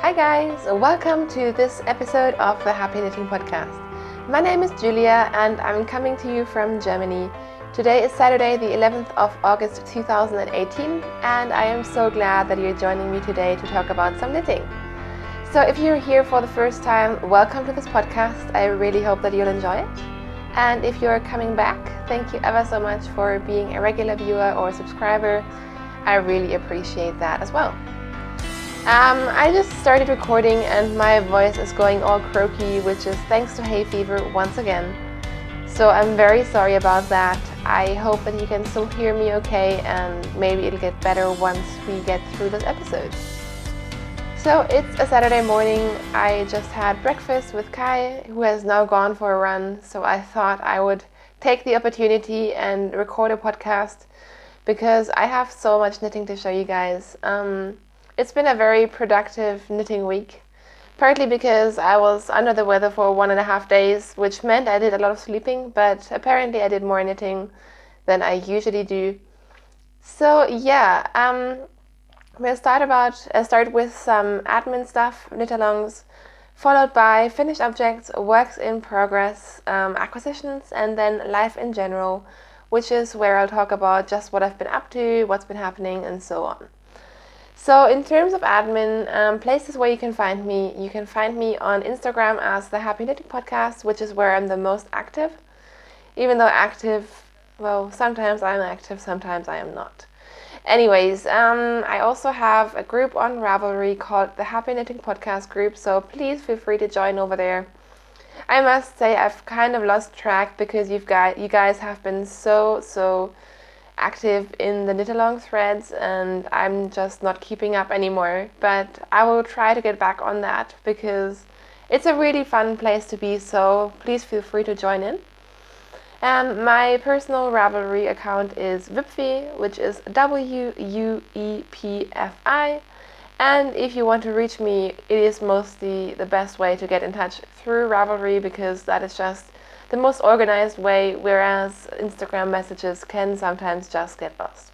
Hi guys, welcome to this episode of the Happy Knitting Podcast. My name is Julia and I'm coming to you from Germany. Today is Saturday the 11th of August 2018 and I am so glad that you're joining me today to talk about some knitting. So if you're here for the first time, welcome to this podcast. I really hope that you'll enjoy it. And if you're coming back, thank you ever so much for being a regular viewer or subscriber. I really appreciate that as well. I just started recording and my voice is going all croaky, which is thanks to hay fever once again. So I'm very sorry about that. I hope that you can still hear me okay and maybe it'll get better once we get through this episode. So it's a Saturday morning. I just had breakfast with Kai, who has now gone for a run. So I thought I would take the opportunity and record a podcast because I have so much knitting to show you guys. It's been a very productive knitting week, partly because I was under the weather for 1.5 days, which meant I did a lot of sleeping, but apparently I did more knitting than I usually do. So yeah, we'll start with some admin stuff, knit-alongs, followed by finished objects, works in progress, acquisitions, and then life in general, which is where I'll talk about just what I've been up to, what's been happening, and so on. So in terms of admin, places where you can find me on Instagram as the Happy Knitting Podcast, which is where I'm the most active. Even though active, well, sometimes I'm active, sometimes I am not. Anyways, I also have a group on Ravelry called the Happy Knitting Podcast group, so please feel free to join over there. I must say I've kind of lost track because you guys have been so active in the knit-along threads and I'm just not keeping up anymore, but I will try to get back on that because it's a really fun place to be, so please feel free to join in. My personal Ravelry account is Wipfi, which is WUEPFI, and if you want to reach me, it is mostly the best way to get in touch through Ravelry because that is just the most organized way, whereas Instagram messages can sometimes just get lost.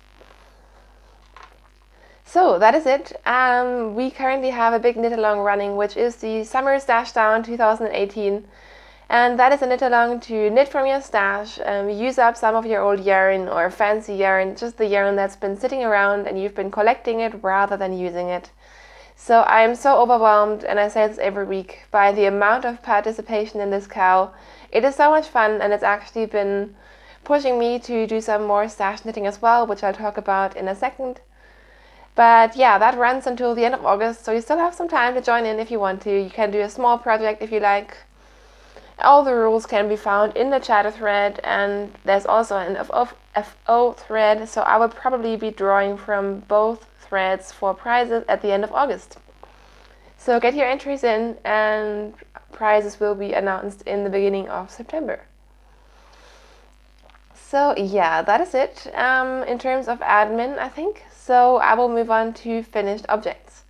So that is it. We currently have a big knit-along running, which is the Summer Stash Down 2018. And that is a knit-along to knit from your stash, use up some of your old yarn or fancy yarn, just the yarn that's been sitting around and you've been collecting it rather than using it. So I'm so overwhelmed, and I say this every week, by the amount of participation in this cow. It is so much fun, and it's actually been pushing me to do some more stash knitting as well, which I'll talk about in a second. But yeah, that runs until the end of August, so you still have some time to join in if you want to. You can do a small project if you like. All the rules can be found in the chatter thread, and there's also an FO thread, so I will probably be drawing from both threads for prizes at the end of August. So get your entries in and prizes will be announced in the beginning of September. So yeah, that is it in terms of admin, I think. So I will move on to finished objects.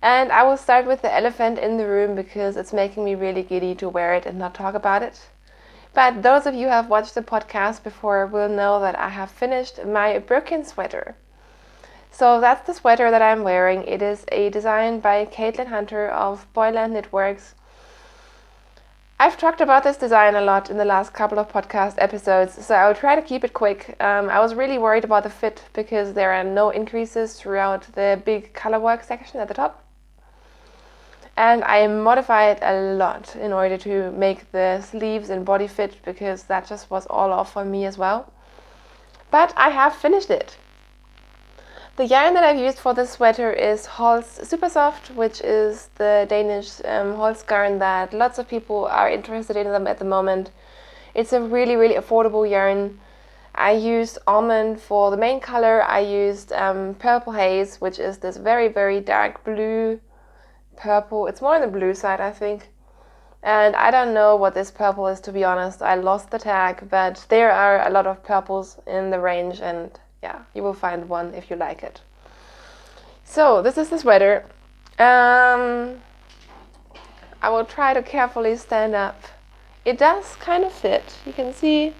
And I will start with the elephant in the room because it's making me really giddy to wear it and not talk about it. But those of you who have watched the podcast before will know that I have finished my Birkin sweater. So that's the sweater that I'm wearing. It is a design by Caitlin Hunter of Boyland Knitworks. I've talked about this design a lot in the last couple of podcast episodes, so I'll try to keep it quick. I was really worried about the fit because there are no increases throughout the big colorwork section at the top. And I modified a lot in order to make the sleeves and body fit because that just was all off for me as well. But I have finished it. The yarn that I've used for this sweater is Holst Super Soft, which is the Danish Holst yarn that lots of people are interested in them at the moment. It's a really affordable yarn. I used almond for the main color. I used purple haze, which is this very dark blue purple. It's more on the blue side, I think. And I don't know what this purple is, to be honest. I lost the tag, but there are a lot of purples in the range, and yeah, you will find one if you like it. So this is the sweater. I will try to carefully stand up. It does kind of fit. You can see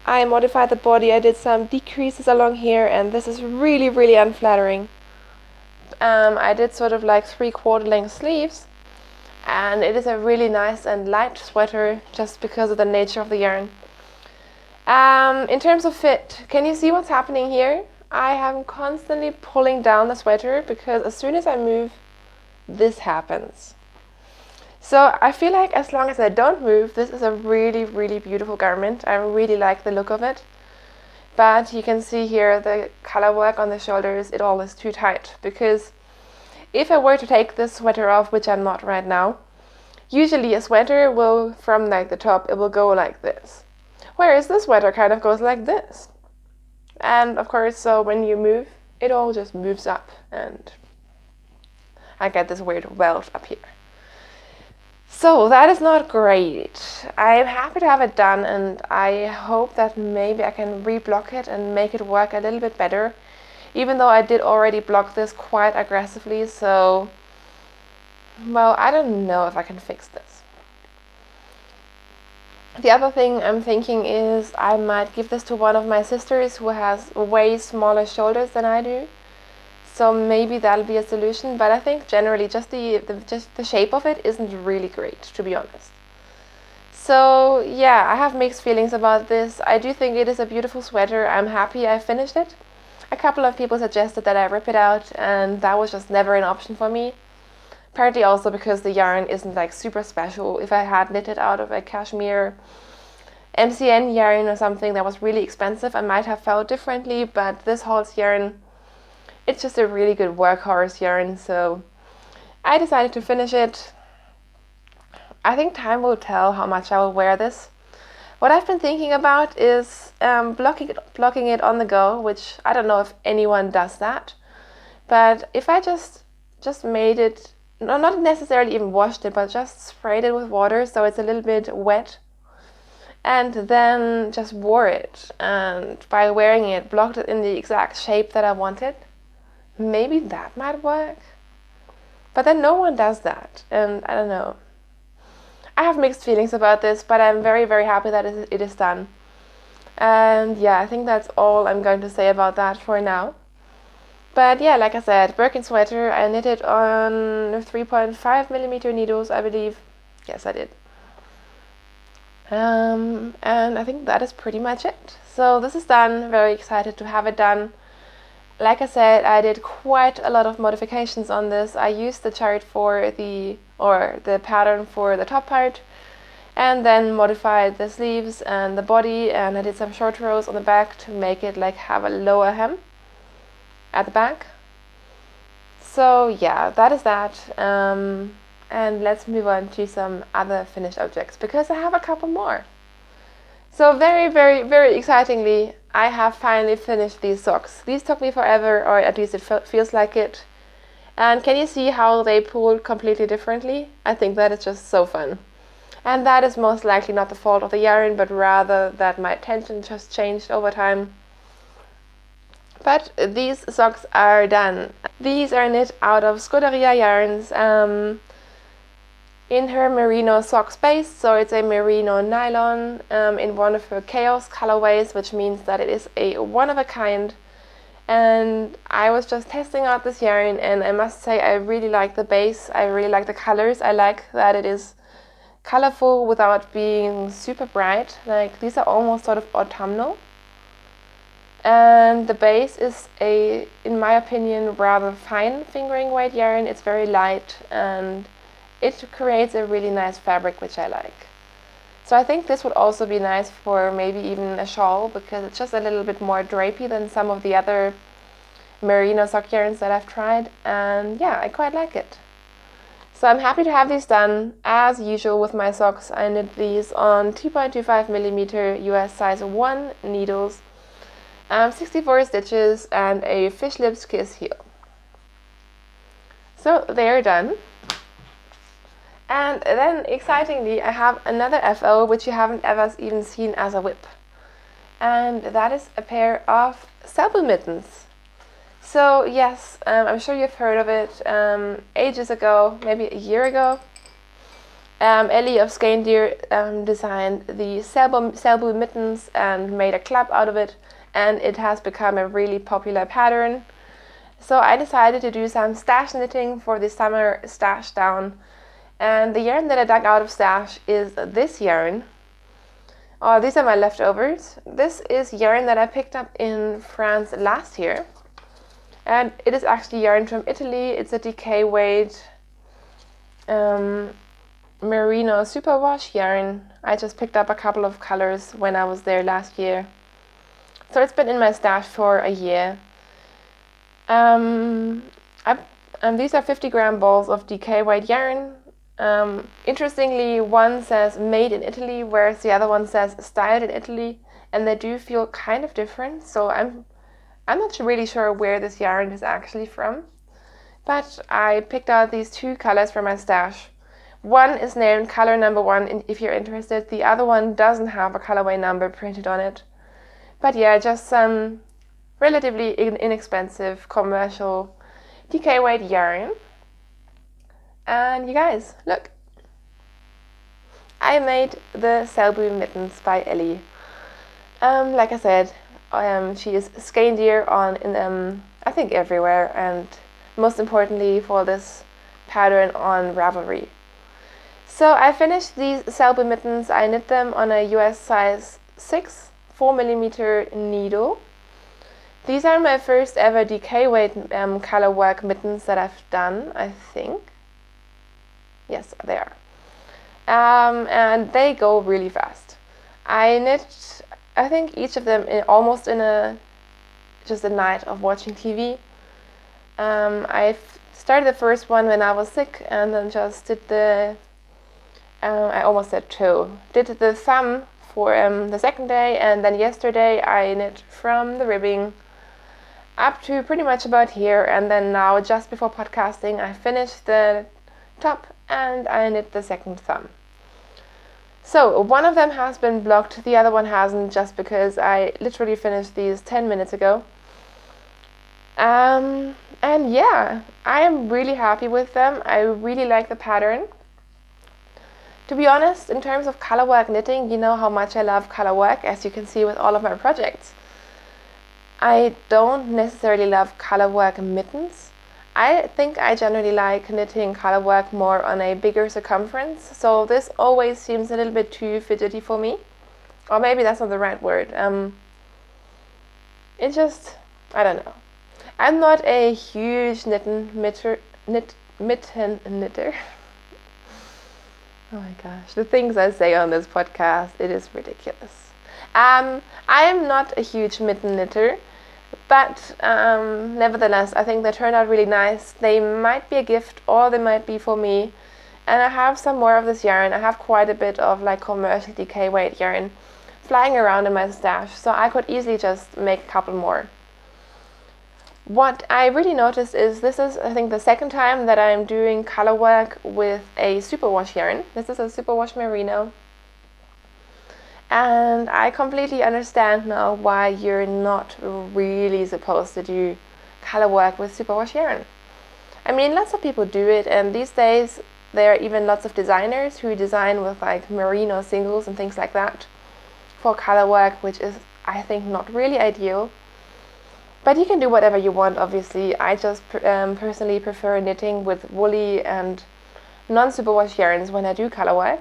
I modified the body. I did some decreases along here, and this is really unflattering. I did sort of like 3/4 length sleeves, and it is a really nice and light sweater just because of the nature of the yarn. In terms of fit, can you see what's happening here? I am constantly pulling down the sweater because as soon as I move, this happens. So I feel like as long as I don't move, this is a really, really beautiful garment. I really like the look of it. But you can see here the color work on the shoulders, it all is too tight. Because if I were to take this sweater off, which I'm not right now, usually a sweater will, from like the top, it will go like this. Whereas this sweater kind of goes like this. And of course, so when you move, it all just moves up and I get this weird welt up here. So that is not great. I am happy to have it done, and I hope that maybe I can reblock it and make it work a little bit better, even though I did already block this quite aggressively. So, well, I don't know if I can fix this. The other thing I'm thinking is I might give this to one of my sisters who has way smaller shoulders than I do. So maybe that'll be a solution, but I think generally just the shape of it isn't really great, to be honest. So yeah, I have mixed feelings about this. I do think it is a beautiful sweater. I'm happy I finished it. A couple of people suggested that I rip it out, and that was just never an option for me. Partly also because the yarn isn't like super special. If I had knitted out of a cashmere MCN yarn or something that was really expensive, I might have felt differently, but this Halls yarn, it's just a really good workhorse yarn, so I decided to finish it. I think time will tell how much I will wear this. What I've been thinking about is blocking it on the go, which I don't know if anyone does that. But if I just made it, no, not necessarily even washed it, but just sprayed it with water so it's a little bit wet, and then just wore it, and by wearing it, blocked it in the exact shape that I wanted. Maybe that might work. But then no one does that, and I don't know. I have mixed feelings about this, but I'm very, very happy that it is done. And yeah, I think that's all I'm going to say about that for now. But yeah, like I said, Birkin sweater, I knitted on 3.5mm needles, I believe. Yes, I did. And I think that is pretty much it. So this is done, very excited to have it done. Like I said, I did quite a lot of modifications on this. I used the chart for the pattern for the top part, and then modified the sleeves and the body, and I did some short rows on the back to make it like have a lower hem at the back. So yeah, that is that. And let's move on to some other finished objects, because I have a couple more. So very, very, very excitingly, I have finally finished these socks. These took me forever, or at least it feels like it. And can you see how they pull completely differently? I think that is just so fun. And that is most likely not the fault of the yarn, but rather that my tension just changed over time. But these socks are done. These are knit out of Scuderia yarns in her merino socks base, so it's a merino nylon in one of her chaos colorways, which means that it is a one of a kind. And I was just testing out this yarn, and I must say I really like the base. I really like the colors. I like that it is colorful without being super bright. Like, these are almost sort of autumnal. And the base is a, in my opinion, rather fine fingering weight yarn. It's very light and it creates a really nice fabric, which I like. So I think this would also be nice for maybe even a shawl, because it's just a little bit more drapey than some of the other merino sock yarns that I've tried. And yeah, I quite like it. So I'm happy to have these done. As usual with my socks, I knit these on 2.25mm US size 1 needles, 64 stitches, and a fish lips kiss heel. So they are done. And then, excitingly, I have another FO, which you haven't ever even seen as a whip. And that is a pair of saddle mittens. So yes, I'm sure you've heard of it. Ages ago, maybe a year ago, Ellie of Skandir designed the saddle mittens and made a club out of it. And it has become a really popular pattern. So I decided to do some stash knitting for the summer stash down. And the yarn that I dug out of stash is this yarn. Oh, these are my leftovers. This is yarn that I picked up in France last year. And it is actually yarn from Italy. It's a DK weight merino superwash yarn. I just picked up a couple of colors when I was there last year. So it's been in my stash for a year. These are 50-gram balls of DK weight yarn. Interestingly, one says made in Italy, whereas the other one says styled in Italy, and they do feel kind of different. So I'm not really sure where this yarn is actually from, but I picked out these two colors from my stash. One is named color number 1 if you're interested. The other one doesn't have a colorway number printed on it. But yeah, just some relatively inexpensive commercial DK weight yarn. And you guys, look. I made the Selbu mittens by Ellie. Like I said, she is Skandir on I think everywhere, and most importantly for this pattern on Ravelry. So I finished these Selbu mittens. I knit them on a US size 6 4mm needle. These are my first ever DK weight color work mittens that I've done, I think. Yes, they are. And they go really fast. I knit, I think, each of them almost in just a night of watching TV. I started the first one when I was sick, and then just did I almost said toe. Did the thumb for the second day, and then yesterday I knit from the ribbing up to pretty much about here, and then now just before podcasting I finished the top and I knit the second thumb. So one of them has been blocked, the other one hasn't, just because I literally finished these 10 minutes ago. And yeah, I am really happy with them. I really like the pattern. To be honest, in terms of color work knitting, you know how much I love color work, as you can see with all of my projects. I don't necessarily love color work mittens. I think I generally like knitting color work more on a bigger circumference, so this always seems a little bit too fidgety for me. Or maybe that's not the right word. It just, I don't know. I'm not a huge mitten knitter. Oh my gosh, the things I say on this podcast, it is ridiculous. I am not a huge mitten knitter, but nevertheless, I think they turned out really nice. They might be a gift or they might be for me. And I have some more of this yarn. I have quite a bit of like commercial DK weight yarn flying around in my stash, so I could easily just make a couple more. What I really noticed is this is, I think, the second time that I'm doing color work with a superwash yarn. This is a superwash merino. And I completely understand now why you're not really supposed to do color work with superwash yarn. I mean, lots of people do it, and these days there are even lots of designers who design with like merino singles and things like that for color work, which is, I think, not really ideal. But you can do whatever you want, obviously. I just personally prefer knitting with woolly and non-superwash yarns when I do color work.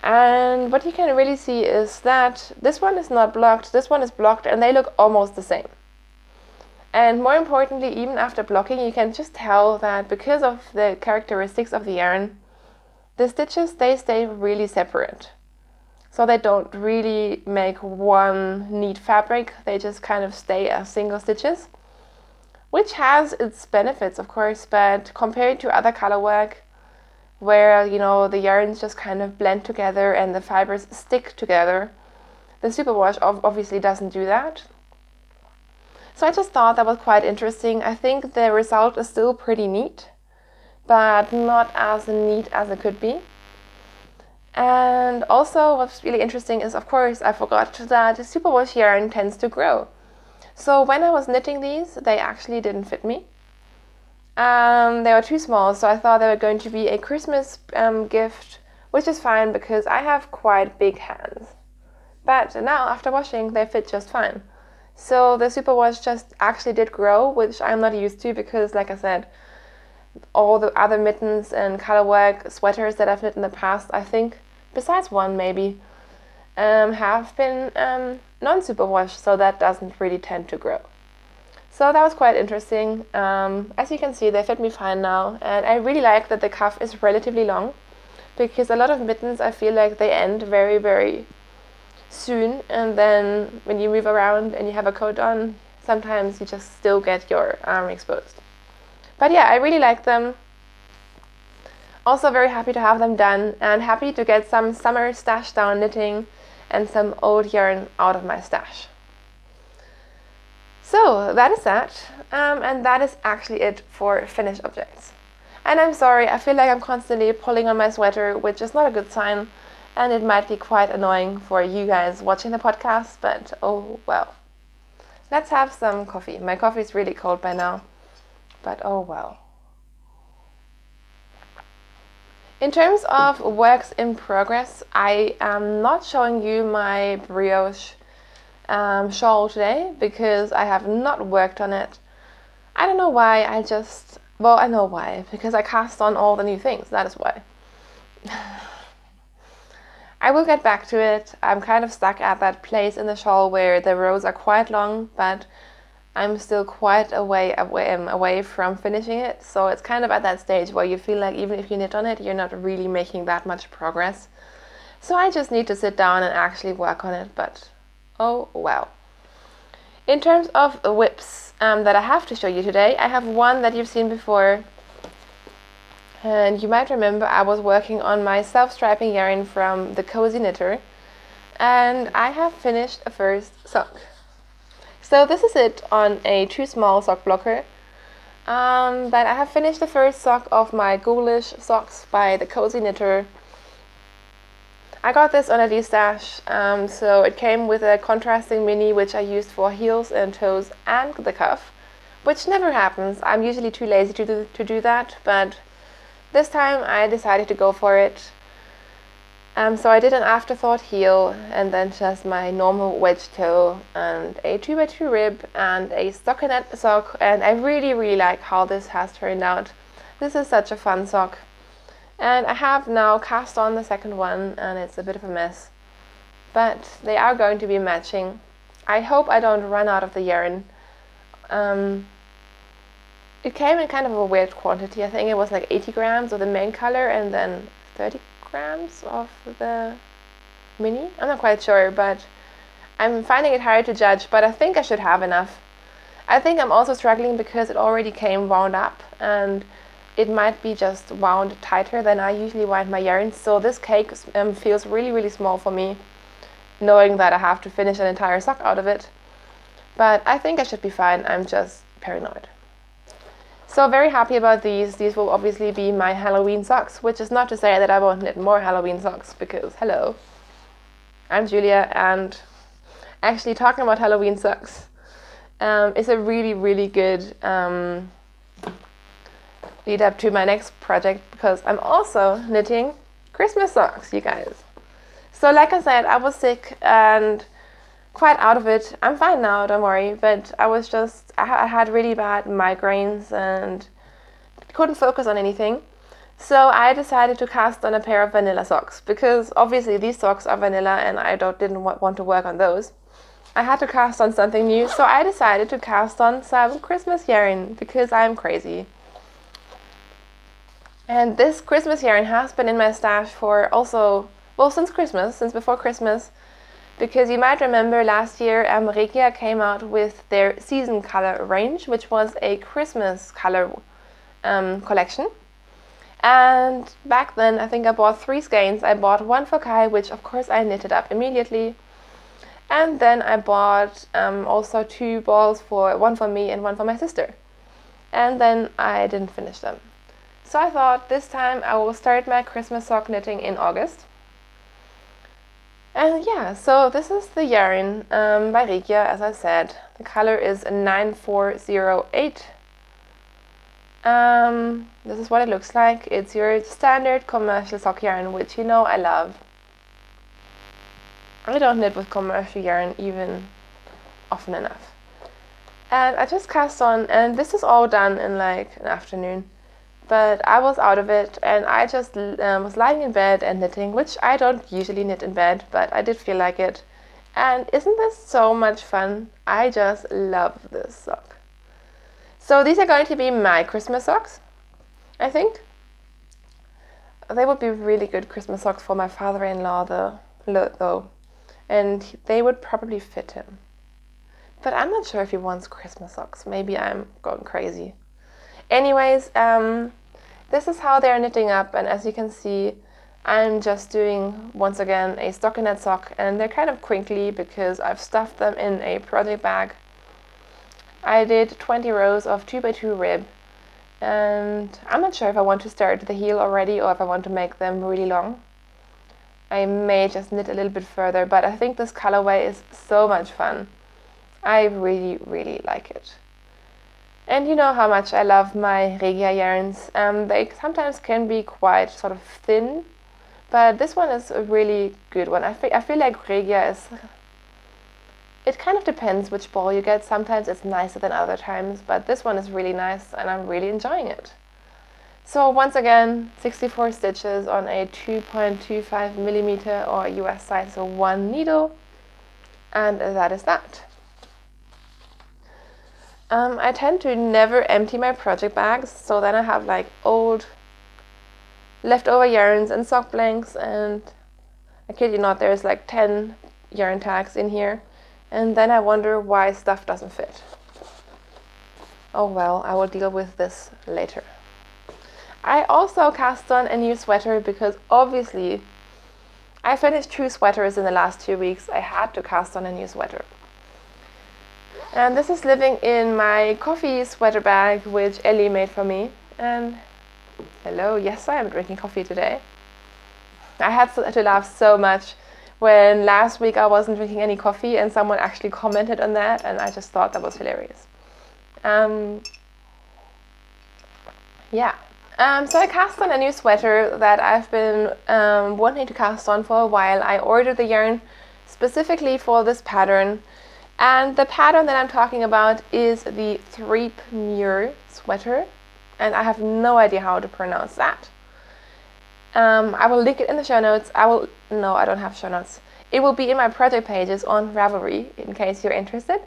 And what you can really see is that this one is not blocked, this one is blocked, and they look almost the same. And more importantly, even after blocking, you can just tell that because of the characteristics of the yarn, the stitches, they stay really separate. So they don't really make one neat fabric, they just kind of stay as single stitches, which has its benefits, of course, but compared to other color work, where, you know, the yarns just kind of blend together and the fibers stick together, the superwash obviously doesn't do that. So I just thought that was quite interesting. I think the result is still pretty neat, but not as neat as it could be. And also what's really interesting is, of course, I forgot that the superwash yarn tends to grow. So when I was knitting these, they actually didn't fit me. They were too small, so I thought they were going to be a Christmas gift, which is fine because I have quite big hands. But now, after washing, they fit just fine. So the superwash just actually did grow, which I'm not used to because, like I said, all the other mittens and colorwork sweaters that I've knit in the past, I think, besides one maybe, have been non-superwash, so that doesn't really tend to grow. So that was quite interesting. As you can see, they fit me fine now, and I really like that the cuff is relatively long, because a lot of mittens I feel like they end very, very soon, and then when you move around and you have a coat on, sometimes you just still get your arm exposed. But yeah, I really like them. Also very happy to have them done, and happy to get some summer stash down knitting and some old yarn out of my stash. So that is that, and that is actually it for finished objects. And I'm sorry, I feel like I'm constantly pulling on my sweater, which is not a good sign, and it might be quite annoying for you guys watching the podcast, but oh well. Let's have some coffee. My coffee is really cold by now, but oh well. In terms of works in progress, I am not showing you my brioche shawl today because I have not worked on it. I don't know why, I know why, because I cast on all the new things, that is why. I will get back to it. I'm kind of stuck at that place in the shawl where the rows are quite long, but I'm still quite away from finishing it, so it's kind of at that stage where you feel like even if you knit on it, you're not really making that much progress. So I just need to sit down and actually work on it, but oh well. In terms of whips that I have to show you today, I have one that you've seen before. And you might remember I was working on my self-striping yarn from the Cozy Knitter. And I have finished a first sock. So this is it on a too small sock blocker. But I have finished the first sock of my ghoulish socks by the Cozy Knitter. I got this on a D-stash, so it came with a contrasting mini which I used for heels and toes and the cuff, which never happens. I'm usually too lazy to do that, but this time I decided to go for it. So I did an afterthought heel and then just my normal wedge toe and a 2x2 rib and a stockinette sock, and I really, really like how this has turned out. This is such a fun sock. And I have now cast on the second one, and it's a bit of a mess. But they are going to be matching. I hope I don't run out of the yarn. It came in kind of a weird quantity. I think it was like 80 grams of the main color and then 30 grams of the mini. I'm not quite sure, but I'm finding it hard to judge, but I think I should have enough. I think I'm also struggling because it already came wound up, and it might be just wound tighter than I usually wind my yarn, so this cake feels really, really small for me, knowing that I have to finish an entire sock out of it. But I think I should be fine, I'm just paranoid. So very happy about these. These will obviously be my Halloween socks, which is not to say that I won't knit more Halloween socks, because hello, I'm Julia, and actually talking about Halloween socks is a really, really good lead up to my next project, because I'm also knitting Christmas socks, you guys. So like I said, I was sick and quite out of it. I'm fine now, don't worry, but I had really bad migraines and couldn't focus on anything. So I decided to cast on a pair of vanilla socks, because obviously these socks are vanilla and I didn't want to work on those. I had to cast on something new, so I decided to cast on some Christmas yarn, because I'm crazy. And this Christmas yarn has been in my stash for since before Christmas, because you might remember last year Regia came out with their season color range, which was a Christmas color collection. And back then I think I bought 3 skeins. I bought one for Kai, which of course I knitted up immediately. And then I bought also 2 balls, one for me and one for my sister. And then I didn't finish them. So I thought this time I will start my Christmas sock knitting in August. And yeah, so this is the yarn by Regia, as I said. The color is 9408. This is what it looks like. It's your standard commercial sock yarn, which you know I love. I don't knit with commercial yarn even often enough. And I just cast on, and this is all done in like an afternoon. But I was out of it, and I just was lying in bed and knitting, which I don't usually knit in bed, but I did feel like it. And isn't this so much fun? I just love this sock. So these are going to be my Christmas socks, I think. They would be really good Christmas socks for my father-in-law though, and they would probably fit him. But I'm not sure if he wants Christmas socks. Maybe I'm going crazy. Anyways, this is how they're knitting up, and as you can see, I'm just doing, once again, a stockinette sock, and they're kind of crinkly because I've stuffed them in a project bag. I did 20 rows of 2x2 rib, and I'm not sure if I want to start the heel already or if I want to make them really long. I may just knit a little bit further, but I think this colorway is so much fun. I really, really like it. And you know how much I love my Regia yarns. They sometimes can be quite sort of thin, but this one is a really good one. I feel like Regia is... It kind of depends which ball you get. Sometimes it's nicer than other times, but this one is really nice and I'm really enjoying it. So once again, 64 stitches on a 2.25 millimeter or US size 1 needle, and that is that. I tend to never empty my project bags, so then I have like old leftover yarns and sock blanks, and I kid you not, there's like 10 yarn tags in here, and then I wonder why stuff doesn't fit. Oh well, I will deal with this later. I also cast on a new sweater because obviously I finished 2 sweaters in the last 2 weeks. I had to cast on a new sweater. And this is living in my coffee sweater bag, which Ellie made for me. And hello, yes, I am drinking coffee today. I had to laugh so much when last week I wasn't drinking any coffee and someone actually commented on that, and I just thought that was hilarious. So I cast on a new sweater that I've been wanting to cast on for a while. I ordered the yarn specifically for this pattern. And the pattern that I'm talking about is the Threep-Muir sweater, and I have no idea how to pronounce that. I will link it in the show notes. No, I don't have show notes. It will be in my project pages on Ravelry, in case you're interested.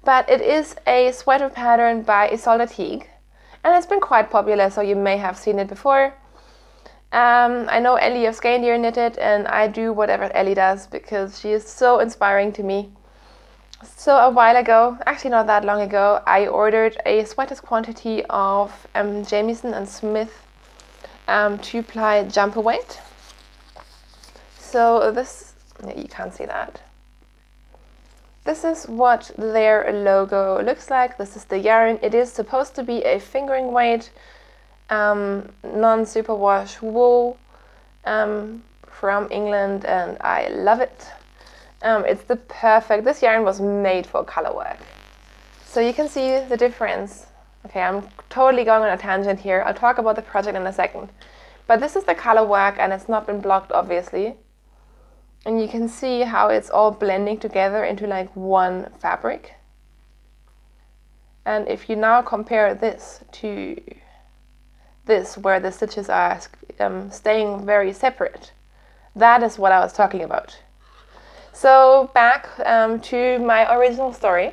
But it is a sweater pattern by Isolde Teague, and it's been quite popular, so you may have seen it before. I know Ellie of Skandir knitted, and I do whatever Ellie does because she is so inspiring to me. So a while ago, actually not that long ago, I ordered a sweater's quantity of Jamieson and Smith 2-ply jumper weight. So this, you can't see that. This is what their logo looks like. This is the yarn. It is supposed to be a fingering weight, non-superwash wool from England, and I love it. It's the perfect, this yarn was made for color work. So you can see the difference. Okay, I'm totally going on a tangent here. I'll talk about the project in a second. But this is the color work, and it's not been blocked, obviously. And you can see how it's all blending together into like one fabric. And if you now compare this to this, where the stitches are staying very separate, that is what I was talking about. So back to my original story.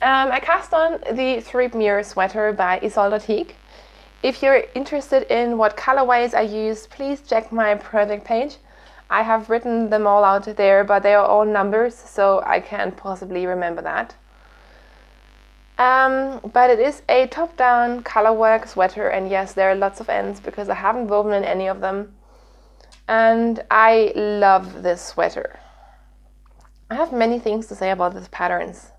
I cast on the Threep-Muir sweater by Isolde Teague. If you're interested in what colorways I use, please check my project page. I have written them all out there, but they are all numbers, so I can't possibly remember that. But it is a top-down colorwork sweater, and yes, there are lots of ends because I haven't woven in any of them. And I love this sweater. I have many things to say about these patterns.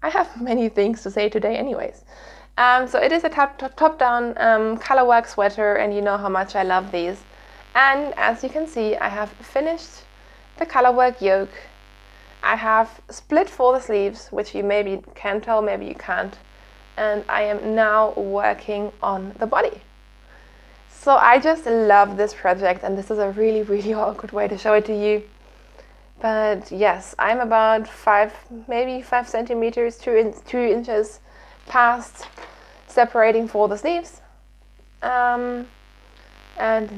I have many things to say today anyways. So it is a top-down colorwork sweater, and you know how much I love these. And as you can see, I have finished the colorwork yoke. I have split for the sleeves, which you maybe can tell, maybe you can't. And I am now working on the body. So I just love this project, and this is a really, really awkward way to show it to you. But yes, I'm about maybe 5 centimeters, 2 inches past separating for the sleeves. And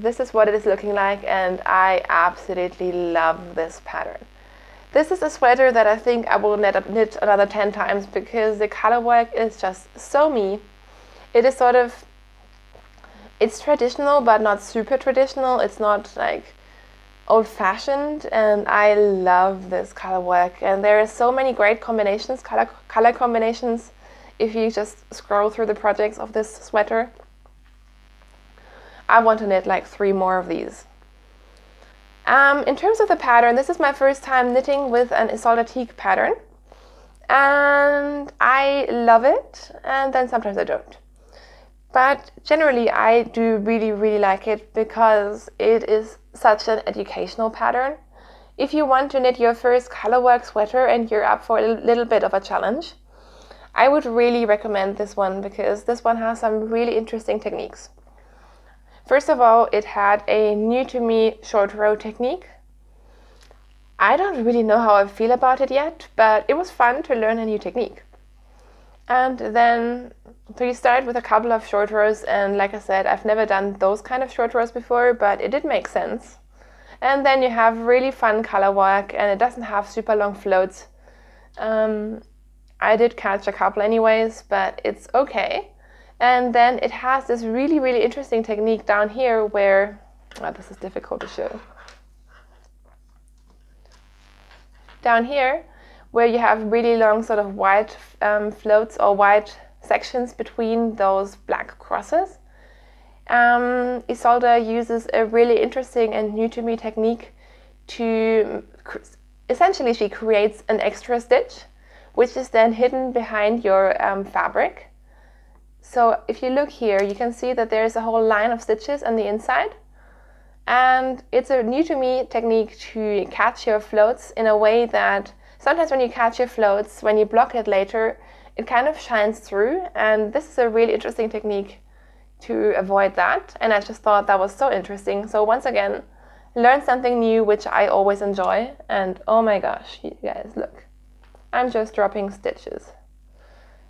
this is what it is looking like, and I absolutely love this pattern. This is a sweater that I think I will knit another 10 times because the color work is just so me. It is it's traditional but not super traditional. It's not like old-fashioned, and I love this color work. And there are so many great combinations, color combinations, if you just scroll through the projects of this sweater. I want to knit like 3 more of these. In terms of the pattern, this is my first time knitting with an Isolde Teak pattern, and I love it, and then sometimes I don't. But generally I do really like it because it is such an educational pattern. If you want to knit your first colorwork sweater and you're up for a little bit of a challenge, I would really recommend this one because this one has some really interesting techniques. First of all, it had a new to me short row technique. I don't really know how I feel about it yet, but it was fun to learn a new technique. And then, so you start with a couple of short rows, and like I said, I've never done those kind of short rows before, but it did make sense. And then you have really fun color work, and it doesn't have super long floats. I did catch a couple anyways, but it's okay. And then it has this really interesting technique down here where, this is difficult to show. Down here, where you have really long sort of white floats or white sections between those black crosses. Isolde uses a really interesting and new to me technique to, essentially she creates an extra stitch, which is then hidden behind your fabric. So if you look here, you can see that there's a whole line of stitches on the inside. And it's a new to me technique to catch your floats in a way that sometimes when you catch your floats, when you block it later, it kind of shines through. And this is a really interesting technique to avoid that. And I just thought that was so interesting. So once again, learn something new, which I always enjoy. And oh my gosh, you guys, look, I'm just dropping stitches.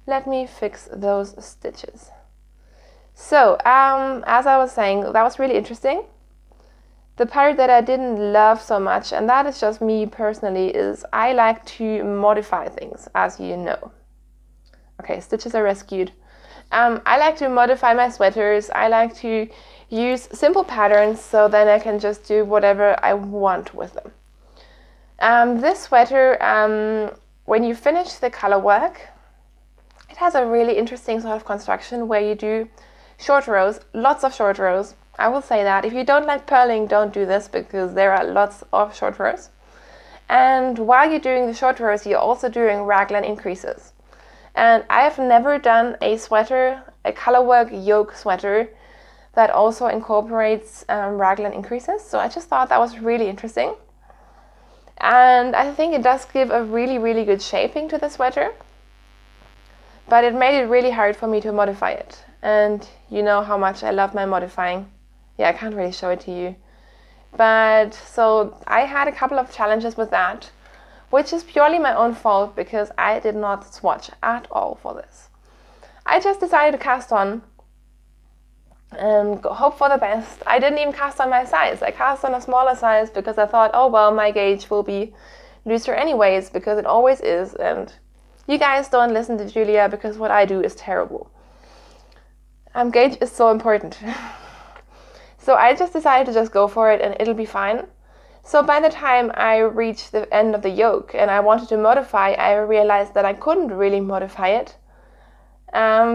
Let me fix those stitches. So, as I was saying, that was really interesting. The part that I didn't love so much, and that is just me personally, is I like to modify things, as you know. Okay, stitches are rescued. I like to modify my sweaters. I like to use simple patterns so then I can just do whatever I want with them. This sweater, when you finish the color work, it has a really interesting sort of construction where you do short rows, lots of short rows. I will say that. If you don't like purling, don't do this because there are lots of short rows. And while you're doing the short rows, you're also doing raglan increases. And I have never done a sweater, a colorwork yoke sweater that also incorporates raglan increases. So I just thought that was really interesting. And I think it does give a really good shaping to the sweater. But it made it really hard for me to modify it. And you know how much I love my modifying. Yeah, I can't really show it to you. But so I had a couple of challenges with that, which is purely my own fault because I did not swatch at all for this. I just decided to cast on and hope for the best. I didn't even cast on my size. I cast on a smaller size because I thought, oh well, my gauge will be looser anyways, because it always is. And you guys don't listen to Julia because what I do is terrible. Gauge is so important. So I just decided to just go for it and it'll be fine. So by the time I reached the end of the yoke and I wanted to modify, I realized that I couldn't really modify it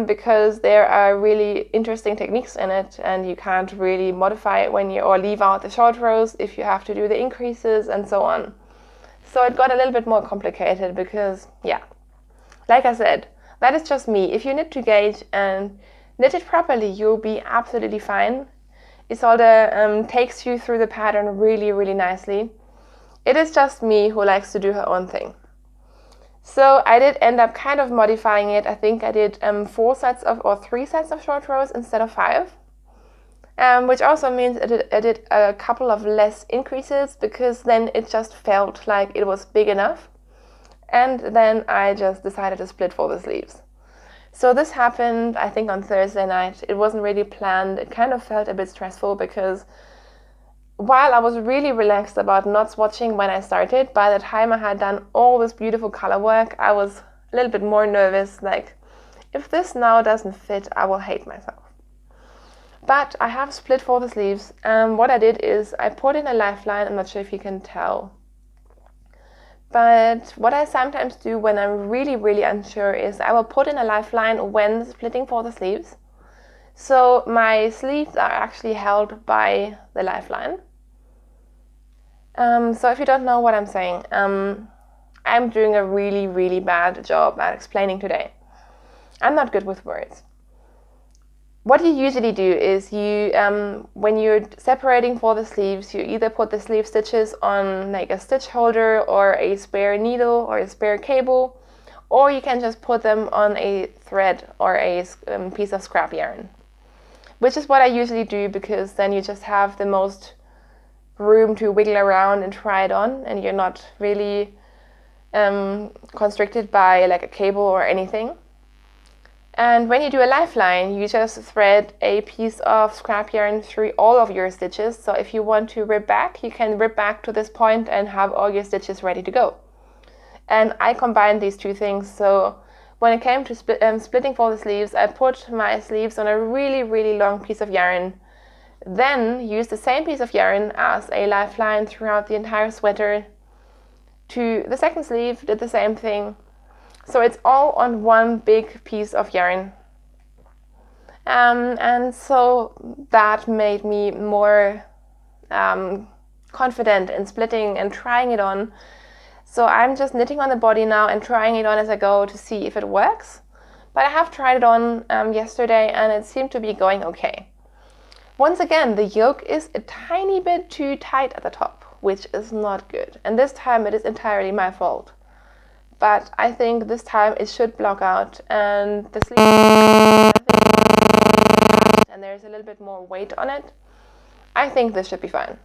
because there are really interesting techniques in it and you can't really modify it when you, or leave out the short rows if you have to do the increases and so on. So it got a little bit more complicated because, yeah, like I said, that is just me. If you knit to gauge and knit it properly, you'll be absolutely fine. Isolde takes you through the pattern really nicely. It is just me who likes to do her own thing. So I did end up kind of modifying it. I think I did 3 sets of short rows instead of 5. which also means I did a couple of less increases, because then it just felt like it was big enough. And then I just decided to split for the sleeves. So this happened, I think, on Thursday night. It wasn't really planned. It kind of felt a bit stressful, because while I was really relaxed about not swatching when I started, by the time I had done all this beautiful color work, I was a little bit more nervous, like, if this now doesn't fit, I will hate myself. But I have split for the sleeves, and what I did is I put in a lifeline. I'm not sure if you can tell, but what I sometimes do when I'm really, really unsure is I will put in a lifeline when splitting for the sleeves. So my sleeves are actually held by the lifeline. So if you don't know what I'm saying, I'm doing a really, really bad job at explaining today. I'm not good with words. What you usually do is you, when you're separating for the sleeves, you either put the sleeve stitches on like a stitch holder or a spare needle or a spare cable, or you can just put them on a thread or a piece of scrap yarn, which is what I usually do, because then you just have the most room to wiggle around and try it on, and you're not really constricted by like a cable or anything. And when you do a lifeline, you just thread a piece of scrap yarn through all of your stitches. So if you want to rip back, you can rip back to this point and have all your stitches ready to go. And I combined these two things. So when it came to splitting for the sleeves, I put my sleeves on a really, really long piece of yarn, then used the same piece of yarn as a lifeline throughout the entire sweater. To the second sleeve, did the same thing. So it's all on one big piece of yarn. And so that made me more confident in splitting and trying it on. So I'm just knitting on the body now and trying it on as I go to see if it works. But I have tried it on yesterday, and it seemed to be going okay. Once again, the yoke is a tiny bit too tight at the top, which is not good. And this time it is entirely my fault. But I think this time it should block out, and the sleeve, and there's a little bit more weight on it. I think this should be fine.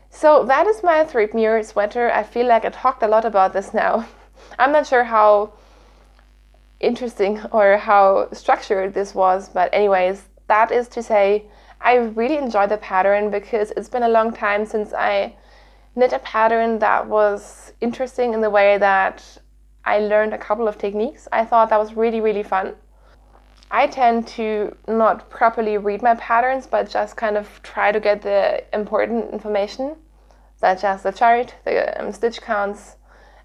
So that is my Threadmere sweater. I feel like I talked a lot about this now. I'm not sure how interesting or how structured this was, but anyways, that is to say, I really enjoy the pattern, because it's been a long time since I knit a pattern that was interesting in the way that I learned a couple of techniques. I thought that was really, really fun. I tend to not properly read my patterns, but just kind of try to get the important information, such as the chart, the stitch counts,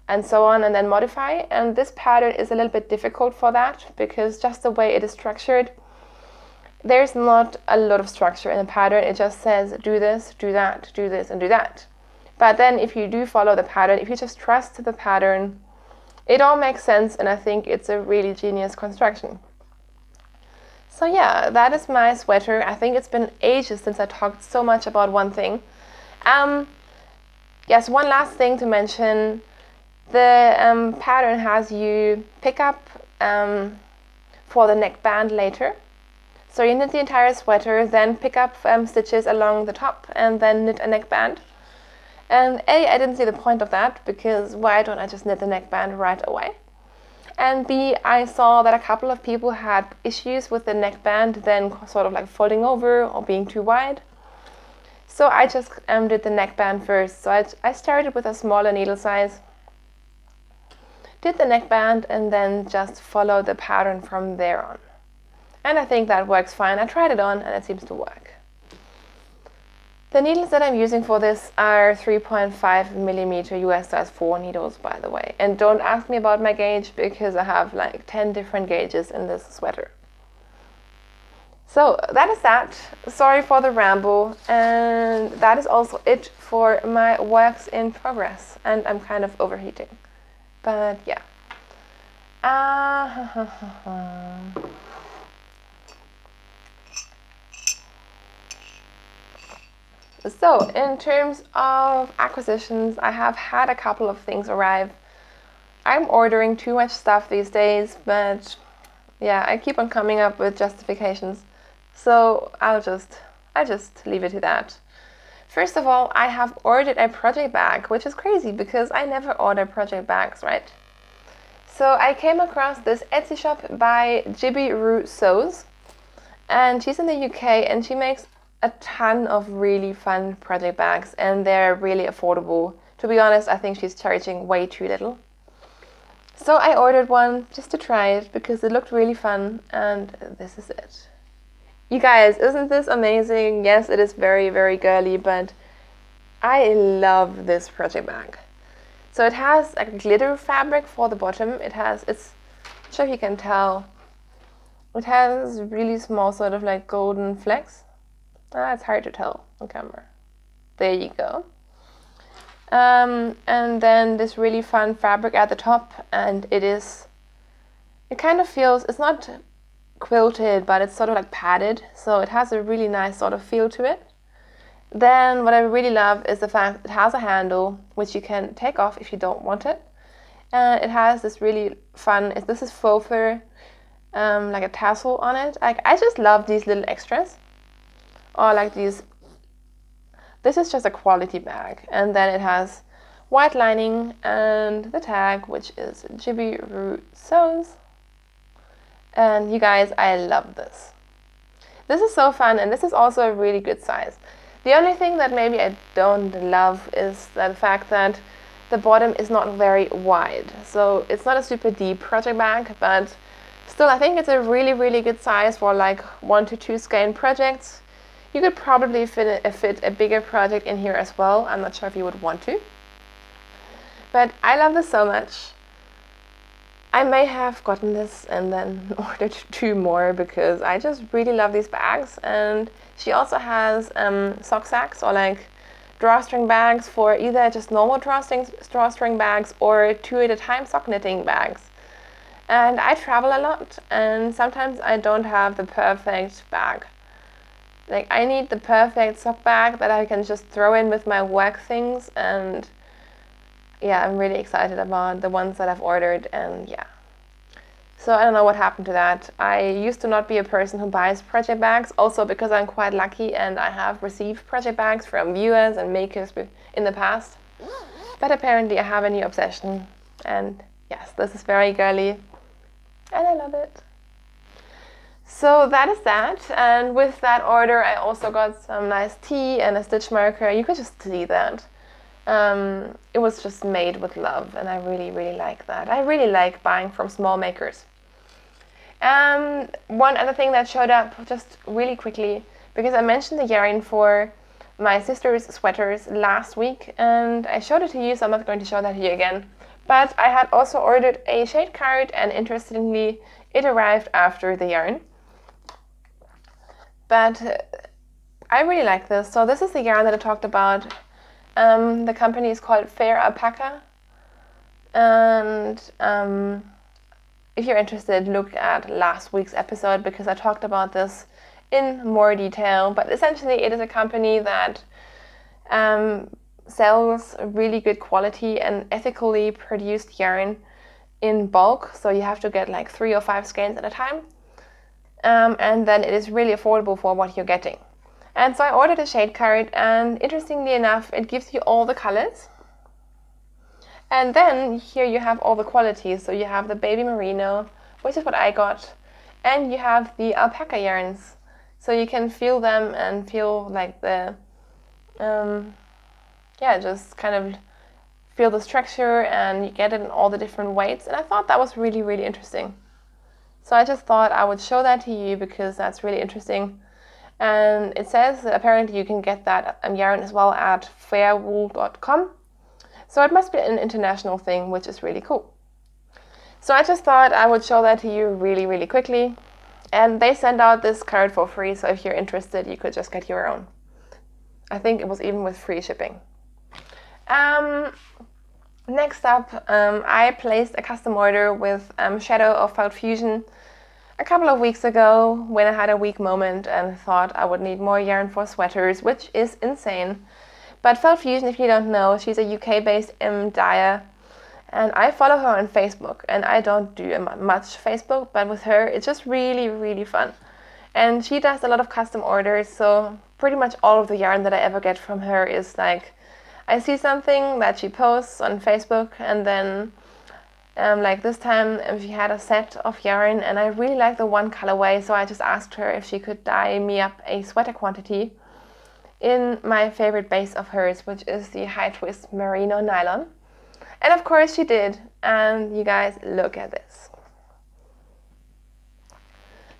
and so on, and then modify. And this pattern is a little bit difficult for that, because just the way it is structured, there's not a lot of structure in the pattern. It just says do this, do that, do this, and do that. But then if you do follow the pattern, if you just trust the pattern, it all makes sense, and I think it's a really genius construction. So yeah, that is my sweater. I think it's been ages since I talked so much about one thing. Yes, one last thing to mention. The pattern has you pick up for the neckband later. So you knit the entire sweater, then pick up stitches along the top, and then knit a neckband. And A, I didn't see the point of that, because why don't I just knit the neckband right away? And B, I saw that a couple of people had issues with the neckband then sort of like folding over or being too wide. So I just did the neckband first. So I started with a smaller needle size, did the neckband, and then just followed the pattern from there on. And I think that works fine. I tried it on and it seems to work. The needles that I'm using for this are 3.5 millimeter US size 4 needles, by the way. And don't ask me about my gauge, because I have like 10 different gauges in this sweater. So that is that. Sorry for the ramble. And that is also it for my works in progress. And I'm kind of overheating. But yeah. So in terms of acquisitions, I have had a couple of things arrive. I'm ordering too much stuff these days, but yeah, I keep on coming up with justifications. So I just leave it to that. First of all, I have ordered a project bag, which is crazy because I never order project bags, right? So I came across this Etsy shop by Jibby Roo Sews, and she's in the UK and she makes a ton of really fun project bags and they're really affordable. To be honest, I think she's charging way too little. So I ordered one just to try it because it looked really fun, and this is it. You guys, isn't this amazing? Yes, it is very, very girly, but I love this project bag. So it has a glitter fabric for the bottom. I'm not sure if you can tell. It has really small sort of like golden flecks. It's hard to tell on camera. There you go. And then this really fun fabric at the top, and it kind of feels, it's not quilted, but it's sort of like padded, so it has a really nice sort of feel to it. Then what I really love is the fact it has a handle, which you can take off if you don't want it. And it has this really fun, this is faux fur, like a tassel on it. I just love these little extras. Or like these, this is just a quality bag. And then it has white lining and the tag, which is Jibby Roo Sews. And you guys, I love this. This is so fun, and this is also a really good size. The only thing that maybe I don't love is the fact that the bottom is not very wide. So it's not a super deep project bag, but still I think it's a really, really good size for like 1 to 2 skein projects. You could probably fit a bigger project in here as well. I'm not sure if you would want to. But I love this so much. I may have gotten this and then ordered 2 more because I just really love these bags. And she also has sock sacks or like drawstring bags for either just normal drawstring bags or 2 at a time sock knitting bags. And I travel a lot, and sometimes I don't have the perfect bag. Like I need the perfect sock bag that I can just throw in with my work things, and yeah, I'm really excited about the ones that I've ordered, and yeah. So I don't know what happened to that. I used to not be a person who buys project bags, also because I'm quite lucky and I have received project bags from viewers and makers in the past. But apparently I have a new obsession, and yes, this is very girly and I love it. So that is that, and with that order I also got some nice tea and a stitch marker. You could just see that. It was just made with love, and I really, really like that. I really like buying from small makers. One other thing that showed up just really quickly, because I mentioned the yarn for my sister's sweaters last week, and I showed it to you, so I'm not going to show that to you again. But I had also ordered a shade card, and interestingly, it arrived after the yarn. But I really like this. So this is the yarn that I talked about. The company is called Fair Alpaca, and if you're interested, look at last week's episode because I talked about this in more detail. But essentially it is a company that sells really good quality and ethically produced yarn in bulk, so you have to get like 3 or 5 skeins at a time, and then it is really affordable for what you're getting. And so I ordered a shade card, and interestingly enough, it gives you all the colors. And then here you have all the qualities. So you have the baby merino, which is what I got, and you have the alpaca yarns. So you can feel them and feel like the, just kind of feel the structure, and you get it in all the different weights. And I thought that was really, really interesting. So I just thought I would show that to you because that's really interesting. And it says that apparently you can get that yarn as well at fairwool.com. So it must be an international thing, which is really cool. So I just thought I would show that to you really, really quickly. And they send out this card for free, so if you're interested, you could just get your own. I think it was even with free shipping. Next up, I placed a custom order with Shadow of Felt Fusion a couple of weeks ago when I had a weak moment and thought I would need more yarn for sweaters, which is insane. But Felt Fusion, if you don't know, she's a UK-based dyer, and I follow her on Facebook, and I don't do much Facebook, but with her it's just really, really fun. And she does a lot of custom orders, so pretty much all of the yarn that I ever get from her is like, I see something that she posts on Facebook, and then like this time she had a set of yarn and I really like the one colorway, so I just asked her if she could dye me up a sweater quantity in my favorite base of hers, which is the high twist merino nylon. And of course she did, and you guys, look at this.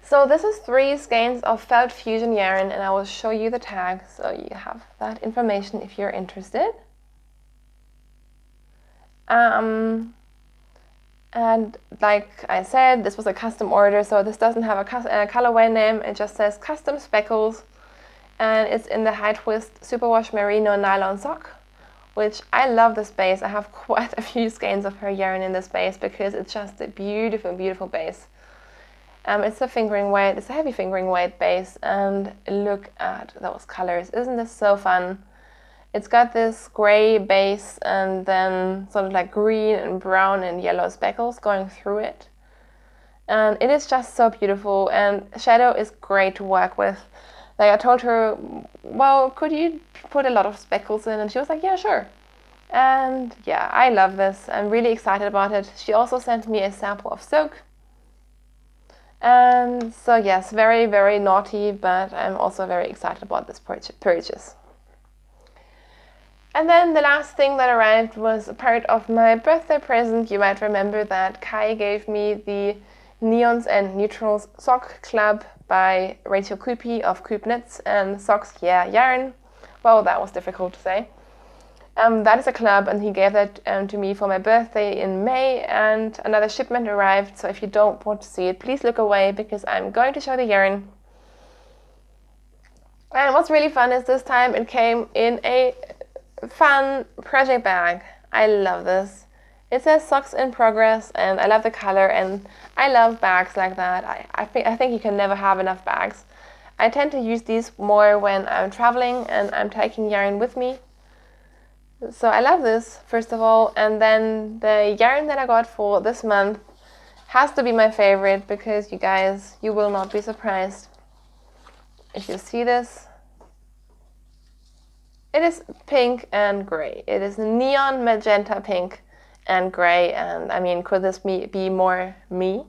So this is 3 skeins of felt fusion yarn, and I will show you the tag so you have that information if you're interested. And like I said, this was a custom order, so this doesn't have a colorway name. It just says custom speckles, and it's in the high twist superwash merino nylon sock, which I love this base. I have quite a few skeins of her yarn in this base because it's just a beautiful, beautiful base. It's a fingering weight, it's a heavy fingering weight base, and look at those colors. Isn't this so fun? It's got this gray base and then sort of like green and brown and yellow speckles going through it. And it is just so beautiful, and shadow is great to work with. Like I told her, well, could you put a lot of speckles in? And she was like, yeah, sure. And yeah, I love this. I'm really excited about it. She also sent me a sample of soak. And so yes, very, very naughty, but I'm also very excited about this purchase. And then the last thing that arrived was a part of my birthday present. You might remember that Kai gave me the Neons and Neutrals Sock Club by Rachel Coopy of Coop Knits and Socks Yeah Yarn. Well, that was difficult to say. That is a club, and he gave that to me for my birthday in May, and another shipment arrived, so if you don't want to see it, please look away because I'm going to show the yarn. And what's really fun is this time it came in a fun project bag. I love this. It says socks in progress, and I love the color, and I love bags like that. I think you can never have enough bags. I tend to use these more when I'm traveling and I'm taking yarn with me. So I love this, first of all, and then the yarn that I got for this month has to be my favorite because you guys, you will not be surprised if you see this. It is pink and gray. It is neon magenta pink and gray, and I mean, could this be more me?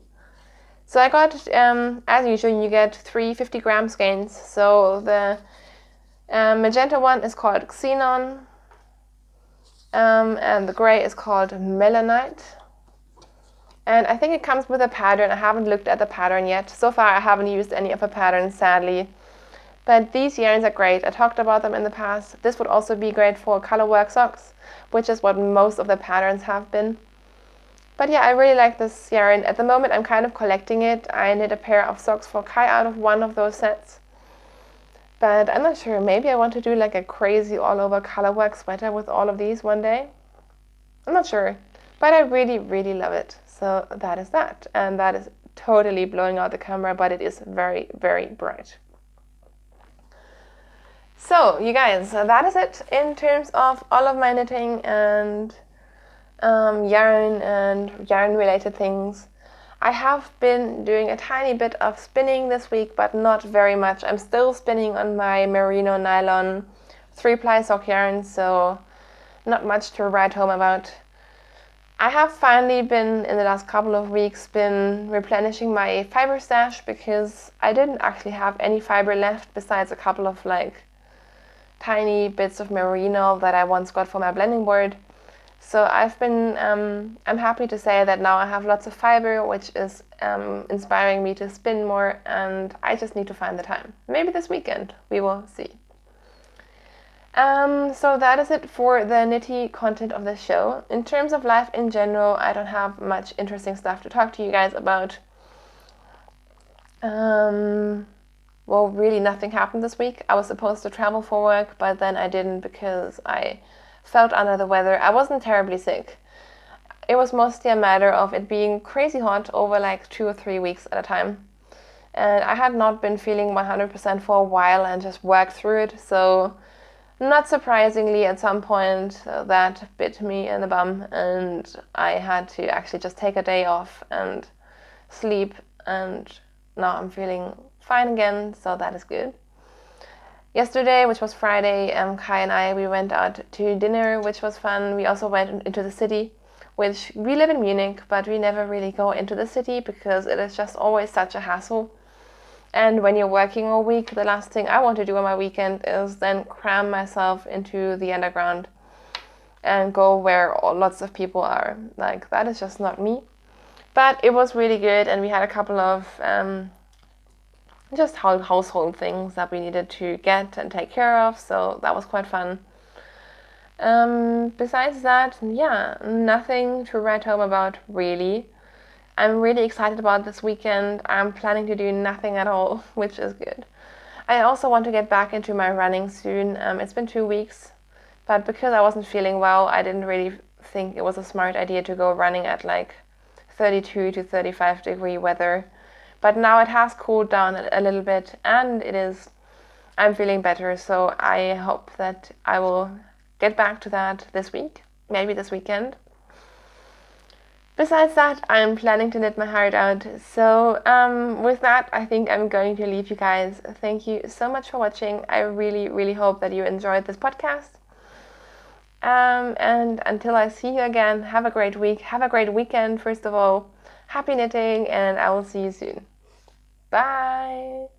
So I got, as usual, you get 3 50-gram skeins. So the magenta one is called Xenon, and the gray is called Melanite. And I think it comes with a pattern. I haven't looked at the pattern yet. So far I haven't used any of the patterns, sadly. But these yarns are great. I talked about them in the past. This would also be great for colorwork socks, which is what most of the patterns have been. But yeah, I really like this yarn. At the moment I'm kind of collecting it. I knit a pair of socks for Kai out of one of those sets. But I'm not sure, maybe I want to do like a crazy all over colorwork sweater with all of these one day. I'm not sure, but I really, really love it. So that is that. And that is totally blowing out the camera, but it is very, very bright. So you guys, that is it in terms of all of my knitting and yarn and yarn related things. I have been doing a tiny bit of spinning this week, but not very much. I'm still spinning on my merino nylon 3-ply sock yarn, so not much to write home about. I have finally been, in the last couple of weeks, been replenishing my fiber stash because I didn't actually have any fiber left besides a couple of like tiny bits of merino that I once got for my blending board. So I've been, I'm happy to say that now I have lots of fiber, which is inspiring me to spin more, and I just need to find the time. Maybe this weekend, we will see. So that is it for the nitty content of this show. In terms of life in general, I don't have much interesting stuff to talk to you guys about. Well, really nothing happened this week. I was supposed to travel for work, but then I didn't because I felt under the weather. I wasn't terribly sick. It was mostly a matter of it being crazy hot over like 2 or 3 weeks at a time. And I had not been feeling 100% for a while and just worked through it. So not surprisingly, at some point that bit me in the bum and I had to actually just take a day off and sleep. And now I'm feeling fine again, so that is good. Yesterday, which was Friday, Kai and we went out to dinner, which was fun. We also went into the city, which we live in Munich, but we never really go into the city because it is just always such a hassle. And when you're working all week, the last thing I want to do on my weekend is then cram myself into the underground and go where lots of people are. Like, that is just not me. But it was really good, and we had a couple of just household things that we needed to get and take care of, so that was quite fun. Besides that, nothing to write home about, really. I'm really excited about this weekend. I'm planning to do nothing at all, which is good. I also want to get back into my running soon. It's been 2 weeks, but because I wasn't feeling well, I didn't really think it was a smart idea to go running at like 32 to 35 degree weather. But now it has cooled down a little bit, and I'm feeling better, so I hope that I will get back to that this week, maybe this weekend. Besides that, I'm planning to knit my heart out. So with that, I think I'm going to leave you guys. Thank you so much for watching. I really, really hope that you enjoyed this podcast. And until I see you again, have a great week. Have a great weekend, first of all. Happy knitting, and I will see you soon. Bye!